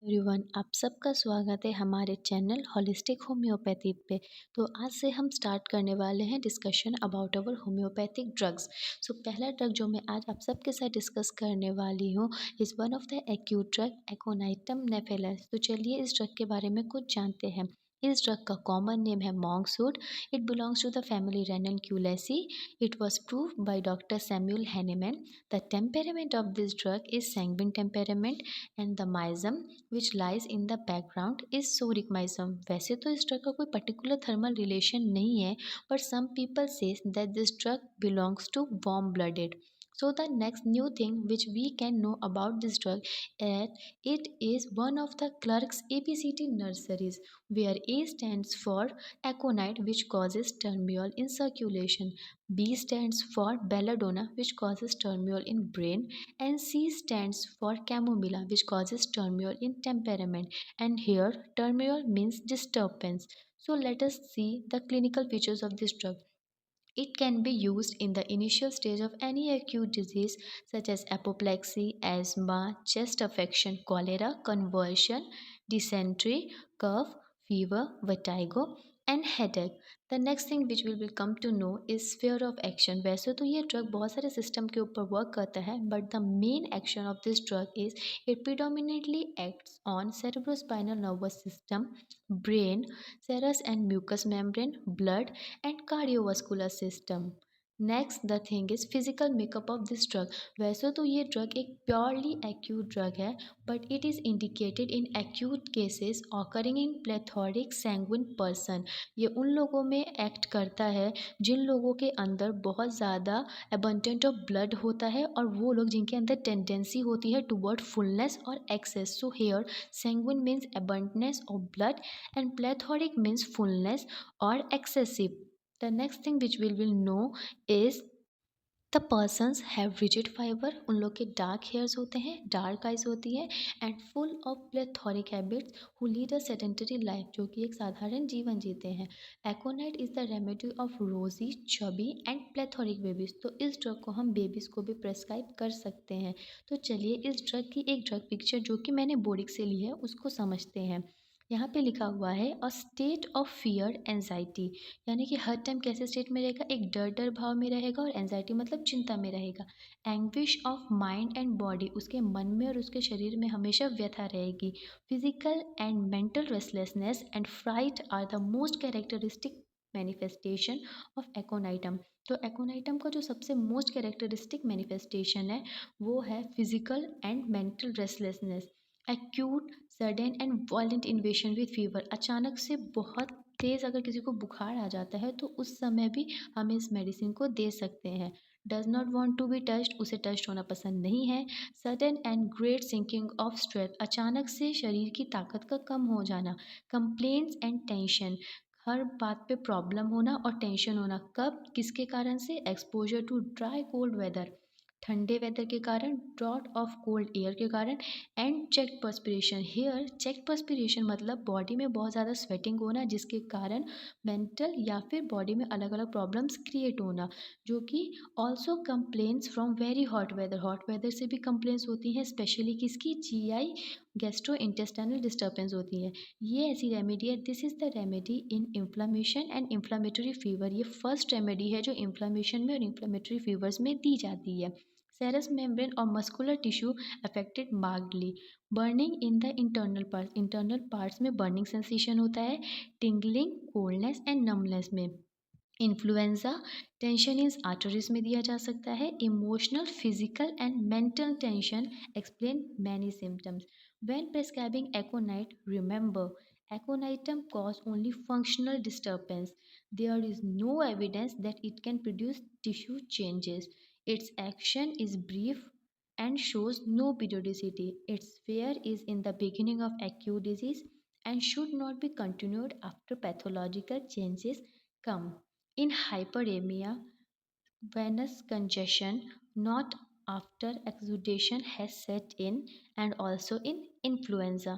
Everyone, आप सबका स्वागत है हमारे चैनल होलिस्टिक होम्योपैथी पे। तो आज से हम स्टार्ट करने वाले हैं discussion about our homeopathic drugs. So पहला ड्रग जो मैं आज आप सबके साथ डिस्कस करने वाली हूँ is one of the acute drug aconitum napellus. तो चलिए इस ड्रग के बारे में कुछ जानते हैं। इस ड्रग का कॉमन नेम है monkswood. It belongs to the family ranunculaceae. It was proved by doctor Samuel Hahnemann. The temperament of this drug is sanguine temperament and the miasm which lies in the background is soricmism। वैसे तो इस drug का कोई particular thermal relation नहीं है, but some people says that this drug belongs to warm blooded। So the next new thing which we can know about this drug is it is one of the Clark's ABCD nurseries, where A stands for aconite, which causes turmoil in circulation, B stands for belladonna, which causes turmoil in brain, and C stands for chamomilla, which causes turmoil in temperament. And here turmoil means disturbance. So let us see the clinical features of this drug. It can be used in the initial stage of any acute disease such as apoplexy, asthma, chest affection, cholera, convulsion, dysentery, cough, fever, vertigo, and headache। The next thing which we will come to know is sphere of action। वैसे तो ये drug बहुत सारे system के ऊपर work करता है, but the main action of this drug is it predominantly acts on cerebrospinal nervous system, brain, serous and mucous membrane, blood, and cardiovascular system। Next the thing is physical makeup of this drug. वैसे तो ये drug एक purely acute drug है, but it is indicated in acute cases occurring in plethoric sanguine person. ये उन लोगों में act करता है जिन लोगों के अंदर बहुत ज़्यादा एबंडेंट ऑफ ब्लड होता है, और वो लोग जिनके अंदर टेंडेंसी होती है टुवर्ड फुलनेस और excess. So here sanguine means abundance of blood and plethoric means fullness और excessive। The next thing which we will know is the persons have rigid fiber। उन लोग के डार्क हेयर्स होते हैं, dark eyes होती है, and full of plethoric habits who lead a sedentary life, जो कि एक साधारण जीवन जीते हैं। Aconite is the remedy of rosy, chubby and plethoric babies. तो इस ड्रग को हम बेबीज़ को भी प्रेस्क्राइब कर सकते हैं। तो चलिए इस ड्रग की एक ड्रग पिक्चर जो कि मैंने बोर्डिक से ली है उसको समझते हैं। यहाँ पे लिखा हुआ है a state of fear anxiety, यानी कि हर टाइम कैसे स्टेट में रहेगा, एक डर डर भाव में रहेगा, और एंजाइटी मतलब चिंता में रहेगा। Anguish of mind and body, उसके मन में और उसके शरीर में हमेशा व्यथा रहेगी। Physical and mental restlessness and fright are the most characteristic manifestation of aconitum. तो एकोनाइटम का जो सबसे मोस्ट कैरेक्टरिस्टिक मैनिफेस्टेशन है वो है physical and mental restlessness. Acute sudden and violent इन्वेशन with fever, अचानक से बहुत तेज़ अगर किसी को बुखार आ जाता है तो उस समय भी हम इस मेडिसिन को दे सकते हैं। Does not want to be touched, उसे टच होना पसंद नहीं है। Sudden and great sinking of strength, अचानक से शरीर की ताकत का कम हो जाना। कंप्लेंट्स एंड टेंशन, हर बात पे प्रॉब्लम होना और टेंशन होना। कब, किसके कारण से, exposure to dry cold weather, ठंडे वेदर के कारण, ड्रॉट ऑफ कोल्ड एयर के कारण, and check perspiration. Here check perspiration मतलब बॉडी में बहुत ज़्यादा स्वेटिंग होना जिसके कारण मेंटल या फिर बॉडी में अलग अलग प्रॉब्लम्स क्रिएट होना, जो कि also complaints from very hot weather से भी कंप्लेंट्स होती हैं, स्पेशली किसकी, जीआई गैस्ट्रो इंटेस्टाइनल डिस्टर्बेंस होती है। ये ऐसी रेमेडी है, this is the remedy in inflammation and inflammatory fever. ये फर्स्ट रेमेडी है जो इन्फ्लामेशन में और इन्फ्लामेटरी फीवर्स में दी जाती है। सेरस मेम्ब्रेन और muscular tissue affected markedly. Burning in the internal parts में बर्निंग सेंसेशन होता है। टिंगलिंग, कोल्डनेस एंड नमनेस में। इन्फ्लुएंजा, टेंशन इन आर्टरीज में दिया जा सकता है। Emotional, physical and mental tension explain many symptoms. When prescribing aconite, remember aconitum cause only functional disturbance. There is no evidence that it can produce tissue changes. Its action is brief and shows no periodicity. Its fear is in the beginning of acute disease and should not be continued after pathological changes come. In hyperemia, venous congestion, not after exudation has set in, and also in influenza।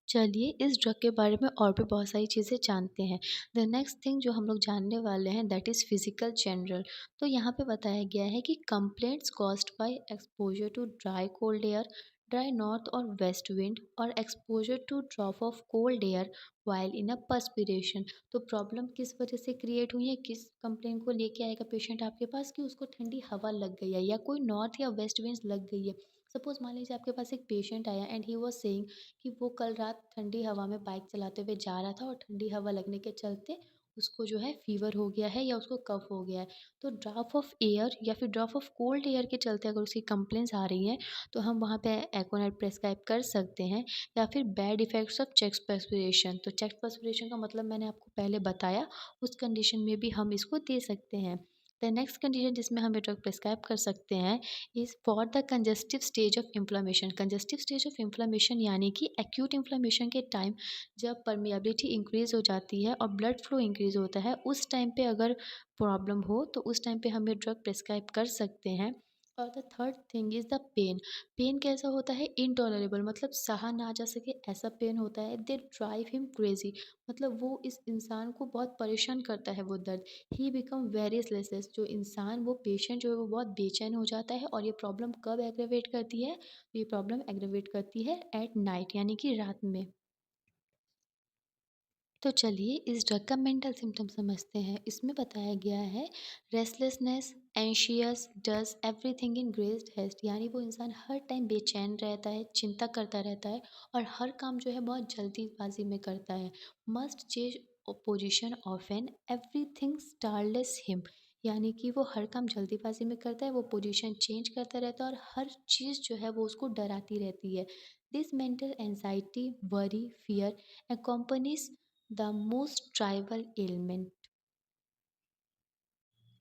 चलिए इस drug के बारे में और भी बहुत सारी चीज़ें जानते हैं। द नेक्स्ट थिंग जो हम लोग जानने वाले हैं दैट इज़ फिजिकल जनरल। तो यहाँ पे बताया गया है कि complaints caused by exposure to dry cold air, dry north or west wind, or exposure to drop of cold air while in a perspiration। तो प्रॉब्लम किस वजह से क्रिएट हुई है, किस कंप्लेन को लेके आएगा पेशेंट आपके पास कि उसको ठंडी हवा लग गई है या कोई नॉर्थ या वेस्ट विंड्स लग गई है। सपोज मान लीजिए आपके पास एक पेशेंट आया एंड ही वाज सेइंग कि वो कल रात ठंडी हवा में बाइक चलाते हुए जा रहा था और ठंडी हवा लगने के चलते उसको जो है फीवर हो गया है या उसको कफ हो गया है। तो ड्रॉप ऑफ एयर या फिर ड्रॉप ऑफ कोल्ड एयर के चलते अगर उसकी कंप्लेंट्स आ रही हैं तो हम वहाँ पे एकोनाइट प्रेस्क्राइब कर सकते हैं। या फिर bad effects of chest perspiration, तो चेस्ट पर्स्पिरेशन का मतलब मैंने आपको पहले बताया, उस कंडीशन में भी हम इसको दे सकते हैं। द नेक्स्ट कंडीशन जिसमें हम ये ड्रग प्रेस्क्राइब कर सकते हैं is for the congestive stage of inflammation. Congestive stage of inflammation यानी कि एक्यूट इन्फ्लेमेशन के टाइम जब परमिएबिलिटी इंक्रीज़ हो जाती है और ब्लड फ्लो इंक्रीज़ होता है, उस टाइम पे अगर प्रॉब्लम हो तो उस टाइम पे हम ये ड्रग प्रेस्क्राइब कर सकते हैं। और the third thing is the pain. Pain कैसा होता है, इनटॉलरेबल, मतलब सहा ना जा सके ऐसा पेन होता है। दे ड्राइव हिम क्रेजी, मतलब वो इस इंसान को बहुत परेशान करता है वो दर्द। ही बिकम वेरी रेस्टलेस, जो इंसान वो पेशेंट जो है वो बहुत बेचैन हो जाता है। और ये प्रॉब्लम कब एग्रेवेट करती है, तो ये प्रॉब्लम एग्रेवेट करती है एट नाइट यानी कि रात में। तो चलिए इस ड्रग का मेंटल सिम्टम समझते हैं। इसमें बताया गया है restlessness, anxious, does everything in great haste, यानी वो इंसान हर टाइम बेचैन रहता है, चिंता करता रहता है और हर काम जो है बहुत जल्दीबाजी में करता है। Must change position often everything startles him, यानी कि वो हर काम जल्दीबाजी में करता है, वो पोजीशन चेंज करता रहता है और हर चीज़ जो है वो उसको डराती रहती है। This mental anxiety, worry, fear accompanies the most tribal element.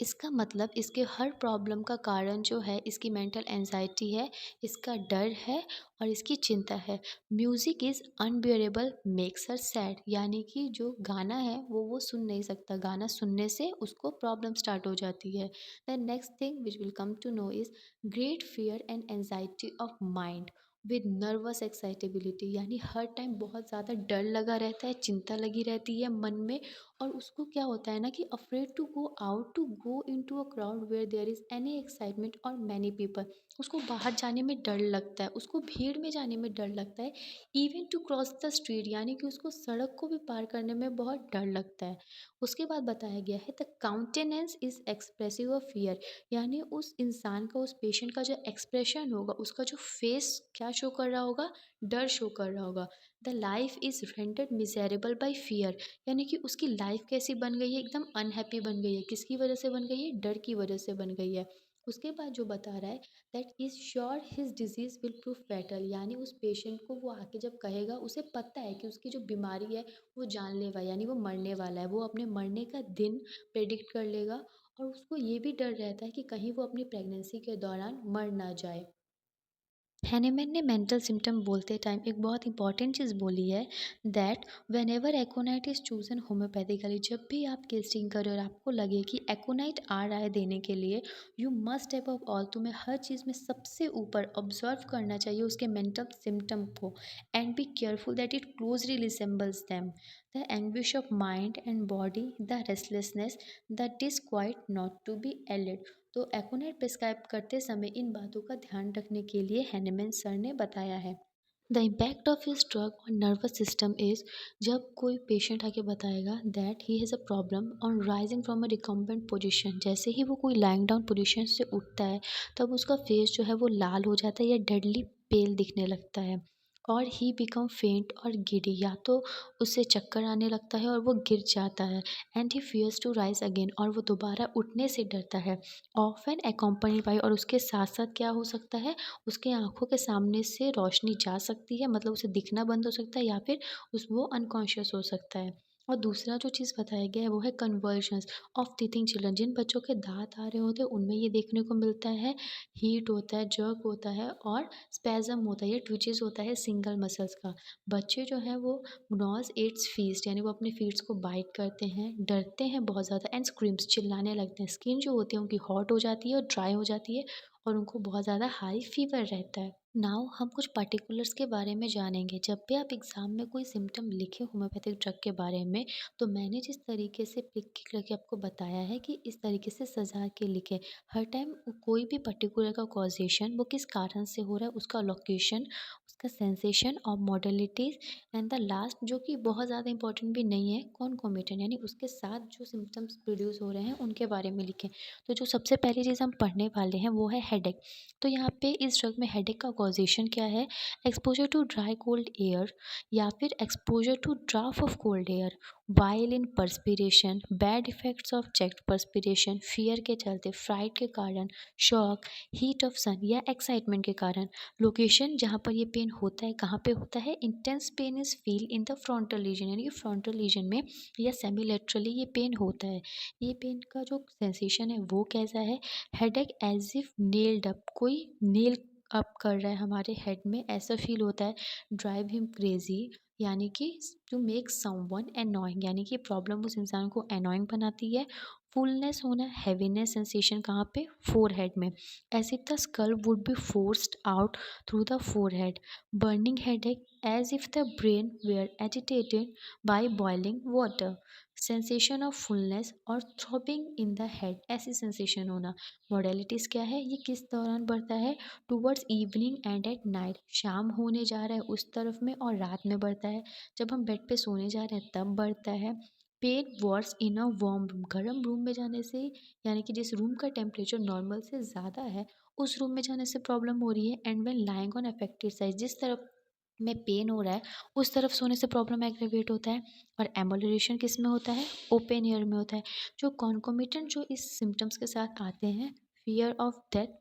इसका मतलब इसके हर प्रॉब्लम का कारण जो है इसकी मेंटल एंजाइटी है, इसका डर है और इसकी चिंता है। Music is unbearable makes her sad, यानी कि जो गाना है वो सुन नहीं सकता, गाना सुनने से उसको प्रॉब्लम स्टार्ट हो जाती है। The next thing which will come to know is great fear and anxiety of mind with nervous excitability, यानी हर टाइम बहुत ज़्यादा डर लगा रहता है, चिंता लगी रहती है मन में। और उसको क्या होता है ना कि afraid to go out, to go into a crowd where there is any excitement और मैनी पीपल, उसको बाहर जाने में डर लगता है, उसको भीड़ में जाने में डर लगता है। Even to cross the street, यानी कि उसको सड़क को भी पार करने में बहुत डर लगता है। उसके बाद बताया गया है the countenance is expressive of fear, यानी उस इंसान का, उस पेशेंट का जो एक्सप्रेशन होगा, उसका जो फेस क्या शो कर रहा होगा, डर शो कर रहा होगा। The life is rendered miserable by fear, यानी कि उसकी लाइफ कैसी बन गई है, एकदम अनहैप्पी बन गई है। किसकी वजह से बन गई है, डर की वजह से बन गई है। उसके बाद जो बता रहा है that is sure his disease will prove fatal, यानी उस पेशेंट को वो आके जब कहेगा उसे पता है कि उसकी जो बीमारी है वो जानलेवा, यानी वो मरने वाला है, वो अपने मरने का दिन प्रेडिक्ट कर लेगा। और उसको ये भी डर रहता है कि कहीं वो अपनी प्रेगनेंसी के दौरान मर ना जाए। हैनीमैन ने मेंटल सिम्टम बोलते टाइम एक बहुत इंपॉर्टेंट चीज़ बोली है that whenever aconite is chosen homoeopathically, जब भी आप केसिंग करें और आपको लगे कि एकोनाइट आ रहा है देने के लिए, यू मस्ट अबव ऑल, तुम्हें हर चीज़ में सबसे ऊपर ऑब्जर्व करना चाहिए उसके मेंटल सिम्टम को and be careful that it closely resembles them. The anguish of mind and body, the restlessness, the disquiet not to be allayed. तो एकोनेट प्रिस्क्राइब करते समय इन बातों का ध्यान रखने के लिए हैनेमैन सर ने बताया है। The impact of his drug on nervous system is, जब कोई पेशेंट आके बताएगा that he has a problem on rising from a recumbent position, जैसे ही वो कोई लाइंग डाउन पोजीशन से उठता है तब उसका फेस जो है वो लाल हो जाता है या डेडली पेल दिखने लगता है। और ही बिकम फेंट और गिडी, या तो उससे चक्कर आने लगता है और वो गिर जाता है। And he fears to rise again, और वो दोबारा उठने से डरता है। ऑफन एक्कम्पनी बाई, और उसके साथ साथ क्या हो सकता है, उसके आँखों के सामने से रोशनी जा सकती है, मतलब उसे दिखना बंद हो सकता है या फिर वो अनकॉन्शियस हो सकता है। और दूसरा जो चीज़ बताया गया है वो है कन्वर्जन्स ऑफ टीथिंग चिल्ड्रन, जिन बच्चों के दाँत आ रहे होते हैं उनमें ये देखने को मिलता है, हीट होता है, जर्क होता है और स्पैज़म होता है या ट्विचेस होता है सिंगल मसल्स का। बच्चे जो हैं वो ग्नॉज़ इट्स फीस्ट, यानी वो अपने फीट्स को बाइट करते हैं, डरते हैं बहुत ज़्यादा एंड स्क्रीम्स, चिल्लाने लगते हैं। स्किन जो होती है उनकी हॉट हो जाती है और ड्राई हो जाती है और उनको बहुत ज़्यादा हाई फीवर रहता है। नाउ हम कुछ पर्टिकुलर्स के बारे में जानेंगे। जब भी आप एग्ज़ाम में कोई सिम्पटम लिखें होम्योपैथिक ड्रग के बारे में, तो मैंने जिस तरीके से पिक करके आपको बताया है कि इस तरीके से सजा के लिखें। हर टाइम कोई भी पर्टिकुलर का कॉज़ेशन वो किस कारण से हो रहा है, उसका लोकेशन, उसका सेंसेशन और मॉडलिटीज़ एंड द लास्ट जो कि बहुत ज़्यादा इंपॉर्टेंट भी नहीं है, कॉन्कोमिटेंट यानी उसके साथ जो सिम्पटम्स प्रोड्यूस हो रहे हैं, उनके बारे में लिखें। तो जो सबसे पहली चीज़ हम पढ़ने वाले हैं, वो है हेडेक। तो यहाँ पे इस ड्रग में हेडेक का कॉजेशन क्या है? Exposure to dry cold air या फिर exposure to draught of cold air while in perspiration, bad effects of checked perspiration, fear के चलते, फ्राइड के कारण, शॉक, हीट ऑफ सन या एक्साइटमेंट के कारण। लोकेशन जहाँ पर ये पेन होता है, कहाँ पे होता है? Intense pain is feel in the frontal region यानी कि फ्रंटल रीजन में या सेमीलेटरली ये पेन होता है। ये पेन का जो सेंसेशन है वो कैसा है? Headache as if nailed up, कोई नेल अप कर रहा है हमारे हेड में, ऐसा फील होता है। ड्राइव हिम क्रेजी यानी कि टू मेक समवन एनोइंग यानी कि प्रॉब्लम उस इंसान को एनोइंग बनाती है। फुलनेस होना, हैवीनेस सेंसेशन कहाँ पे? फोर हेड में, as if the skull would be forced out through the forehead. Burning headache as if the brain were agitated by boiling water. Sensation of fullness और throbbing in the head, ऐसी sensation होना। Modalities क्या है? ये किस दौरान बढ़ता है? Towards evening and at night, शाम होने जा रहा है उस तरफ में और रात में बढ़ता है। जब हम बेड पे सोने जा रहे हैं तब बढ़ता है। Pain worse in a warm room, गर्म रूम में जाने से यानी कि जिस रूम का टेम्परेचर नॉर्मल से ज़्यादा है उस रूम में जाने से प्रॉब्लम हो रही है। And when lying on affected side, जिस तरफ में पेन हो रहा है उस तरफ सोने से प्रॉब्लम एग्रेवेट होता है। और एमोलरेशन किस में होता है? ओपन एयर में होता है। जो कॉन्कोमिटेंट जो इस सिम्टम्स के साथ आते हैं, फियर ऑफ डेथ।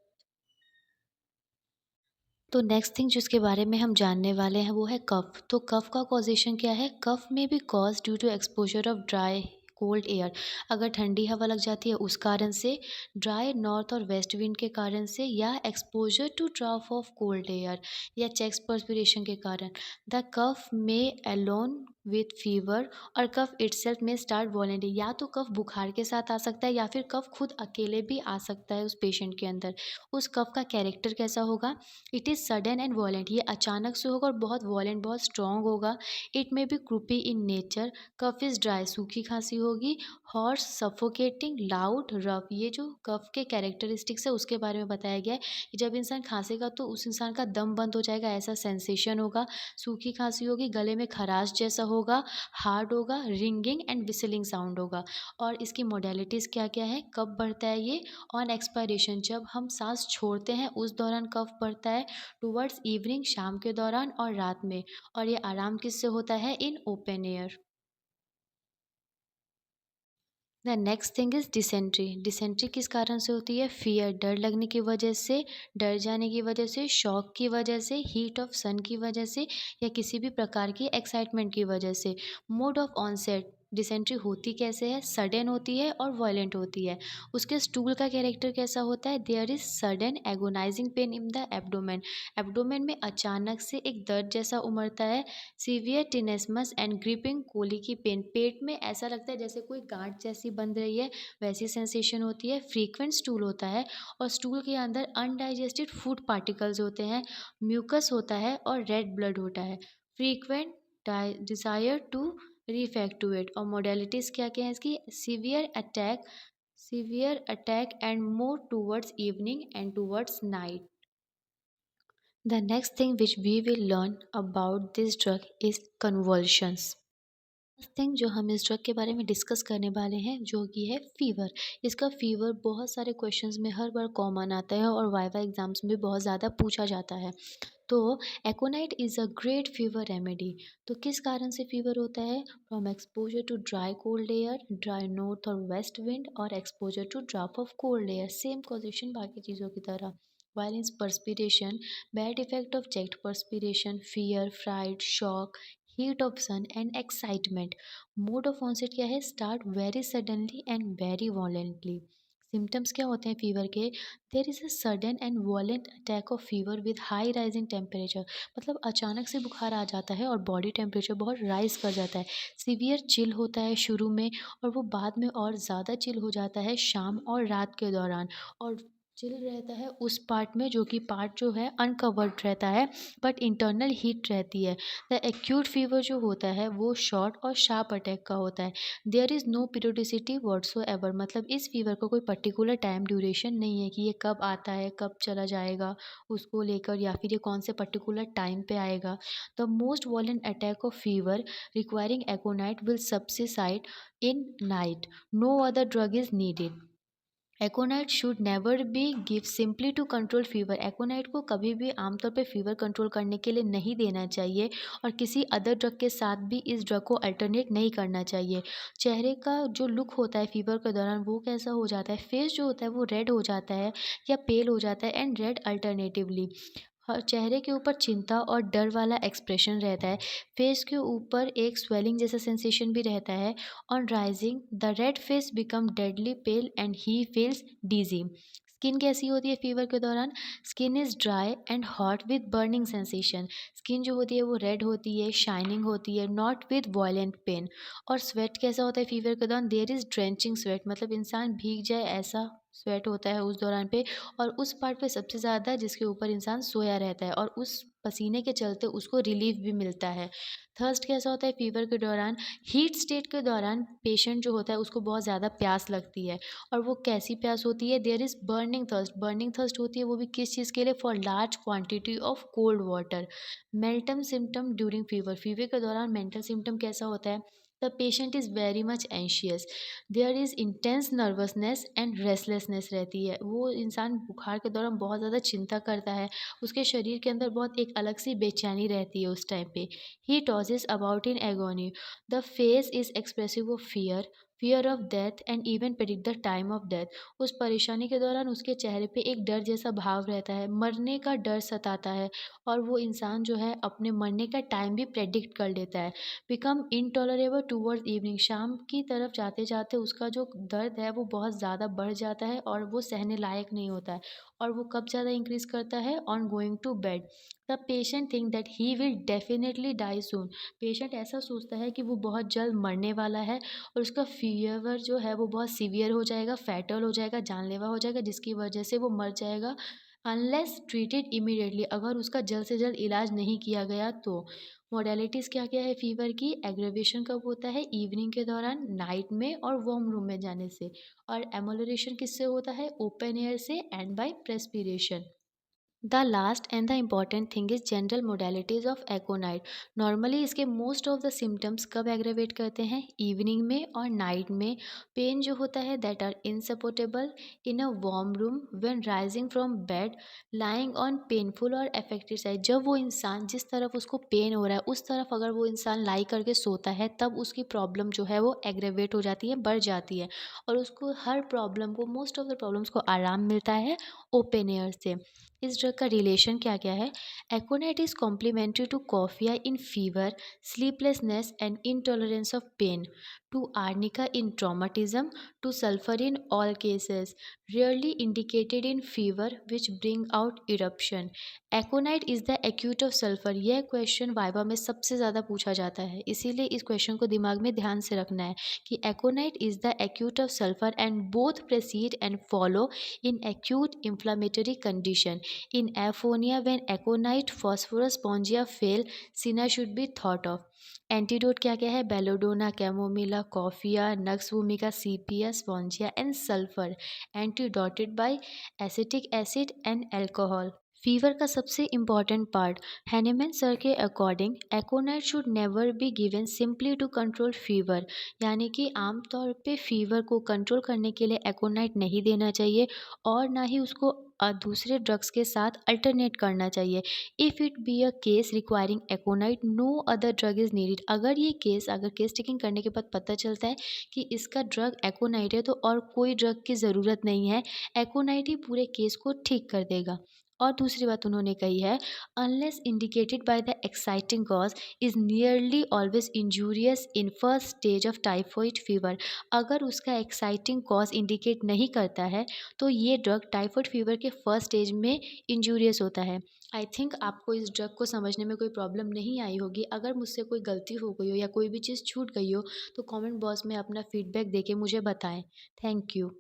तो नेक्स्ट थिंग जिसके बारे में हम जानने वाले हैं वो है कफ। तो कफ का कॉजेशन क्या है? Cough may be cause due to exposure of dry cold air, अगर ठंडी हवा लग जाती है उस कारण से, ड्राई नॉर्थ और वेस्ट विंड के कारण से, या exposure to draught of cold air या चेस्ट पर्सपिरेशन के कारण। The cough may along with fever और cough itself may start violently, या तो कफ बुखार के साथ आ सकता है या फिर कफ खुद अकेले भी आ सकता है उस पेशेंट के अंदर। उस कफ का कैरेक्टर कैसा होगा? इट इज़ सडन एंड वॉलेंट, ये अचानक से होगा और बहुत वॉलेंट, बहुत स्ट्रॉन्ग होगा। It may be croupy in nature. Cough is dry, सूखी खांसी होगी। हॉर्स, सफोकेटिंग, लाउड, रफ, ये जो कफ के कैरेक्टरिस्टिक्स है उसके बारे में बताया गया है कि जब इंसान खांसेगा तो उस इंसान का दम बंद हो जाएगा, ऐसा सेंसेशन होगा। सूखी खांसी होगी, गले में खराश जैसा होगा, हार्ड होगा, रिंगिंग एंड विसलिंग साउंड होगा। और इसकी मोडेलिटीज़ क्या क्या है, कब बढ़ता है ये? ऑन एक्सपायरेशन, जब हम सांस छोड़ते हैं उस दौरान कफ बढ़ता है। टुवर्ड्स इवनिंग, शाम के दौरान और रात में। और ये आराम किससे होता है? In open air. The next thing is dysentery. Dysentery किस कारण से होती है? फियर, डर लगने की वजह से, डर जाने की वजह से, शॉक की वजह से, हीट ऑफ सन की वजह से, या किसी भी प्रकार की एक्साइटमेंट की वजह से। मोड ऑफ ऑनसेट, डिसेंट्री होती कैसे है? सडन होती है और वायलेंट होती है। उसके स्टूल का कैरेक्टर कैसा होता है? There is sudden agonising pain in the abdomen, abdomen में अचानक से एक दर्द जैसा उमड़ता है। Severe tenesmus and griping colicky pain, पेट में ऐसा लगता है जैसे कोई गांठ जैसी बंध रही है, वैसी सेंसेशन होती है। फ्रीक्वेंट स्टूल होता है और स्टूल के अंदर अनडाइजेस्टेड फूड पार्टिकल्स होते हैं, म्यूकस होता है और रेड ब्लड होता है। फ्रीक्वेंट डिजायर टू रिफैक्टुएट। और मोडेलिटीज़ क्या क्या है इसकी? Severe attack and more towards evening and towards night. The next thing which we will learn about this drug is convulsions. First thing जो हम इस ड्रग के बारे में डिस्कस करने वाले हैं जो कि है फीवर। इसका फीवर बहुत सारे क्वेश्चंस में हर बार कॉमन आता है और वाइवा एग्जाम्स में बहुत ज़्यादा पूछा जाता है। तो aconite is a great fever remedy. तो किस कारण से फीवर होता है? From exposure to dry cold air, dry north और वेस्ट विंड, और exposure to drop of cold air, same causation बाकी चीज़ों की तरह। Violence perspiration, bad effect of checked perspiration, fear, fright, shock, heat of sun and excitement. Mode of onset क्या है? Start very suddenly and very violently. Symptoms क्या होते हैं fever के? There is a sudden and वॉलेंट attack of fever with high rising temperature, मतलब अचानक से बुखार आ जाता है और बॉडी टेम्परेचर बहुत राइज कर जाता है। सीवियर चिल होता है शुरू में और वो बाद में और ज़्यादा चिल हो जाता है शाम और रात के दौरान। और चिल रहता है उस पार्ट में जो कि पार्ट जो है अनकवर्ड रहता है, बट इंटरनल हीट रहती है। द एक्यूट फीवर जो होता है वो शॉर्ट और शार्प अटैक का होता है। There is no periodicity whatsoever, मतलब इस फीवर का कोई पर्टिकुलर टाइम ड्यूरेशन नहीं है कि ये कब आता है कब चला जाएगा उसको लेकर, या फिर ये कौन से पर्टिकुलर टाइम पे आएगा। The most violent attack of fever requiring aconite will subside in night. No other drug is needed. Aconite should never be give simply to control fever. Aconite को कभी भी आमतौर पे फीवर कंट्रोल करने के लिए नहीं देना चाहिए, और किसी अदर ड्रग के साथ भी इस ड्रग को अल्टरनेट नहीं करना चाहिए। चेहरे का जो लुक होता है फीवर के दौरान वो कैसा हो जाता है, फेस जो होता है वो रेड हो जाता है या पेल हो जाता है, एंड रेड अल्टरनेटिवली। चेहरे के ऊपर चिंता और डर वाला एक्सप्रेशन रहता है। फेस के ऊपर एक स्वेलिंग जैसा सेंसेशन भी रहता है। On rising the red face become deadly pale and he feels dizzy. Skin कैसी होती है फीवर के दौरान? Skin is dry and hot with burning sensation. Skin जो होती है वो रेड होती है, शाइनिंग होती है, नॉट विद वॉयलेंट पेन। और स्वेट कैसा होता है फीवर के दौरान? देयर इज ड्रेंचिंग स्वेट, मतलब इंसान भीग जाए ऐसा स्वेट होता है उस दौरान पे। और उस पार्ट पे सबसे ज़्यादा जिसके ऊपर इंसान सोया रहता है, और उस पसीने के चलते उसको रिलीफ भी मिलता है। थर्स्ट कैसा होता है फीवर के दौरान? हीट स्टेट के दौरान पेशेंट जो होता है उसको बहुत ज़्यादा प्यास लगती है। और वो कैसी प्यास होती है? There is burning thirst. Burning thirst होती है वो भी किस चीज़ के लिए? For large quantity of cold water. Mental symptom during fever. Fever के दौरान मेंटल सिम्टम कैसा होता है? The patient is very much anxious. There is intense nervousness and restlessness रहती है। वो इंसान बुखार के दौरान बहुत ज़्यादा चिंता करता है, उसके शरीर के अंदर बहुत एक अलग सी बेचैनी रहती है उस टाइम पे। He tosses about in agony. The face is expressive of fear of death and even predict the time of death. उस परेशानी के दौरान उसके चेहरे पे एक डर जैसा भाव रहता है, मरने का डर सताता है, और वो इंसान जो है अपने मरने का टाइम भी प्रेडिक्ट कर लेता है। Become intolerable towards evening. शाम की तरफ जाते जाते उसका जो दर्द है वो बहुत ज़्यादा बढ़ जाता है और वो सहने लायक नहीं होता है। और वो कब ज़्यादा इंक्रीज करता है? On going to bed. The patient think that he will definitely die soon. Patient ऐसा सोचता है कि वो बहुत जल्द मरने वाला है, और उसका फीवर जो है वो बहुत सीवियर हो जाएगा, फैटल हो जाएगा, जानलेवा हो जाएगा, जिसकी वजह से वो मर जाएगा अनलेस ट्रीटेड इमीडिएटली। अगर उसका जल्द से जल्द इलाज नहीं किया गया तो। मोडेलिटीज़ क्या क्या है फीवर की? एग्रेवेशन कब होता है? इवनिंग के दौरान, नाइट में, और वार्म रूम में जाने से। और एमोलरेशन किससे होता है? ओपन एयर से and by perspiration. The last and the important thing is general modalities of aconite. Normally इसके मोस्ट ऑफ द सिम्टम्स कब एग्रेवेट करते हैं? इवनिंग में और नाइट में। पेन जो होता है that are insupportable in a warm room when rising from bed, lying on painful और अफेक्टेड साइड। जब वो इंसान जिस तरफ उसको पेन हो रहा है उस तरफ अगर वो इंसान लाई करके सोता है तब उसकी प्रॉब्लम जो है वो एग्रेवेट हो जाती है, बढ़ जाती है, और उसको हर प्रॉब्लम को, मोस्ट ऑफ द प्रॉब्लम्स को आराम मिलता है ओपन एयर से। इस ड्रग का रिलेशन क्या क्या है? Aconite is complementary to coffea in fever, sleeplessness and intolerance of pain, to arnica in traumatism, to sulphur in all cases, rarely indicated in fever which bring out eruption. Aconite is the acute of sulphur. यह question viva में सबसे ज़्यादा पूछा जाता है, इसीलिए इस question को दिमाग में ध्यान से रखना है कि aconite is the acute of sulphur and both precede and follow in acute inflammatory condition. In aphonia, when aconite phosphorus spongia fail, SINA should be thought of. Antidote क्या क्या है? Belladonna, chamomilla, coffea, nux vomica, sepia, spongia and sulphur. Antidoted by acetic acid and alcohol. Fever का सबसे important part. Hahnemann sir के according aconite should never be given simply to control fever, यानी कि आमतौर पे फीवर को control करने के लिए एकोनाइट नहीं देना चाहिए, और ना ही उसको दूसरे ड्रग्स के साथ अल्टरनेट करना चाहिए। If it be a case requiring aconite, no other drug is needed. अगर केस टेकिंग करने के बाद पता चलता है कि इसका ड्रग एकोनाइट है तो और कोई ड्रग की ज़रूरत नहीं है, एकोनाइट ही पूरे केस को ठीक कर देगा। और दूसरी बात उन्होंने कही है, unless indicated by the exciting cause is nearly always injurious in first stage of typhoid fever. अगर उसका एक्साइटिंग कॉज इंडिकेट नहीं करता है तो ये ड्रग टाइफॉइड फीवर के फर्स्ट स्टेज में इंजूरियस होता है। आई थिंक आपको इस ड्रग को समझने में कोई प्रॉब्लम नहीं आई होगी। अगर मुझसे कोई गलती हो गई हो या कोई भी चीज़ छूट गई हो तो कमेंट बॉक्स में अपना फीडबैक देके मुझे बताएं। Thank you.